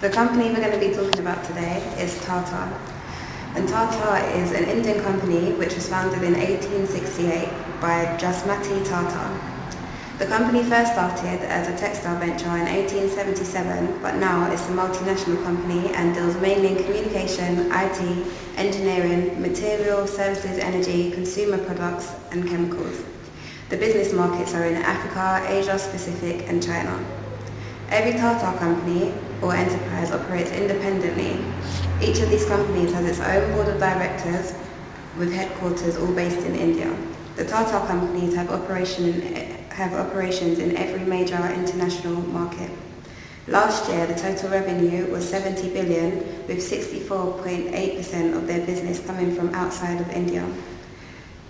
The company we're going to be talking about today is Tata. And Tata is an Indian company which was founded in 1868 by Jasmati Tata. The company first started as a textile venture in 1877, but now it's a multinational company and deals mainly in communication, IT, engineering, material, services, energy, consumer products and chemicals. The business markets are in Africa, Asia Pacific and China. Every Tata company or enterprise operates independently. Each of these companies has its own board of directors with headquarters all based in India. The Tata companies have operations in every major international market. Last year, the total revenue was 70 billion, with 64.8% of their business coming from outside of India.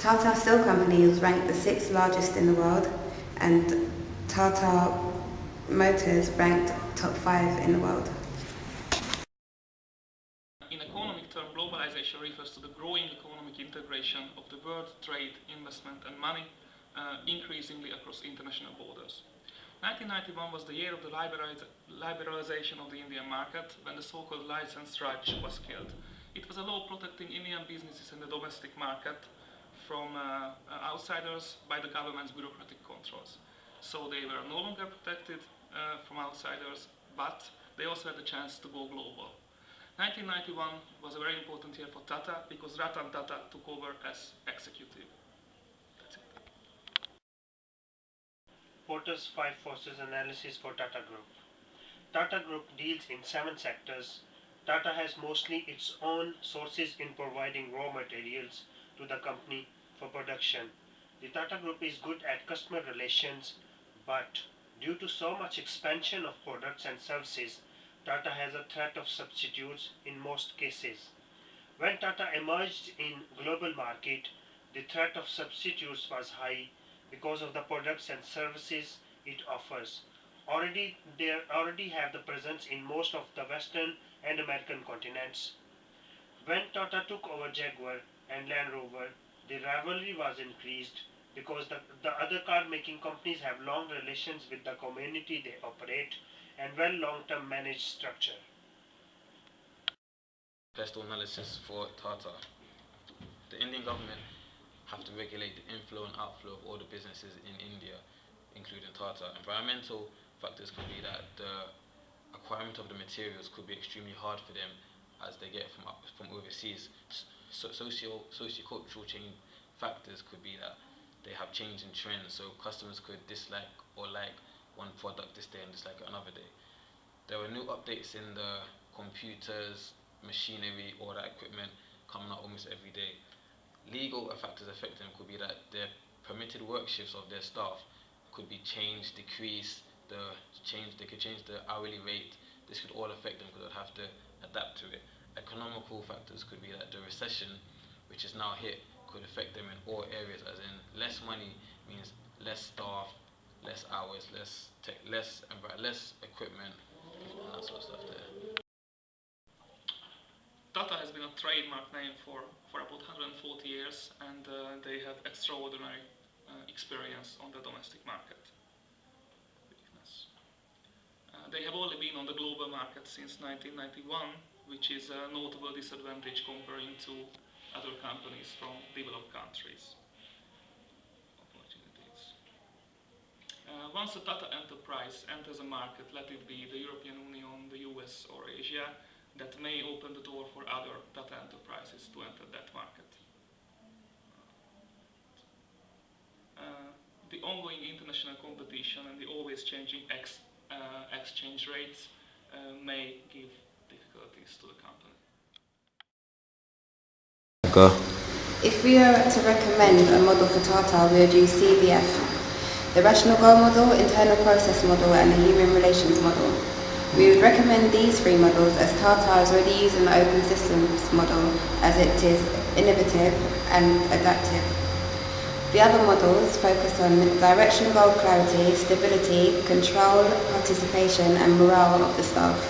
Tata Steel Company was ranked the 6th largest in the world, and Tata Motors ranked top 5 in the world. In economic term, globalization refers to the growing economic integration of the world trade, investment and money increasingly across international borders. 1991 was the year of the liberalization of the Indian market, when the so-called license Raj was killed. It was a law protecting Indian businesses in the domestic market from outsiders by the government's bureaucratic controls. So they were no longer protected from outsiders, but they also had the chance to go global. 1991 was a very important year for Tata because Ratan Tata took over as executive. That's it. Porter's 5 forces analysis for Tata Group. Tata Group deals in 7 sectors. Tata has mostly its own sources in providing raw materials to the company for production. The Tata Group is good at customer relations, but due to so much expansion of products and services, Tata has a threat of substitutes in most cases. When Tata emerged in global market, the threat of substitutes was high because of the products and services it offers. They already have the presence in most of the Western and American continents. When Tata took over Jaguar and Land Rover, the rivalry was increased because the other car-making companies have long relations with the community they operate and well long-term managed structure. Best analysis for Tata. The Indian government have to regulate the inflow and outflow of all the businesses in India, including Tata. Environmental factors could be that the acquirement of the materials could be extremely hard for them as they get from overseas. Socio-cultural change factors could be that they have change in trends, so customers could dislike or like one product this day and dislike it another day. There were new updates in the computers, machinery, all that equipment coming out almost every day. Legal factors affecting them could be that their permitted work shifts of their staff could be changed, decreased, they could change the hourly rate. This could all affect them because they'd have to adapt to it. Economical factors could be that the recession, which is now hit, could affect them in all areas, as in less money means less staff, less hours, less equipment, and that sort of stuff there. Tata has been a trademark name for about 140 years, and they have extraordinary experience on the domestic market. They have only been on the global market since 1991, which is a notable disadvantage comparing to other companies from developed countries. Once a Tata enterprise enters a market, let it be the European Union, the US or Asia, that may open the door for other Tata enterprises to enter that market. The ongoing international competition and the always changing exchange rates may give difficulties to the company. If we were to recommend a model for Tata, we would use CBF, the rational goal model, internal process model and the human relations model. We would recommend these 3 models as Tata is already using the open systems model as it is innovative and adaptive. The other models focus on direction, goal clarity, stability, control, participation and morale of the staff.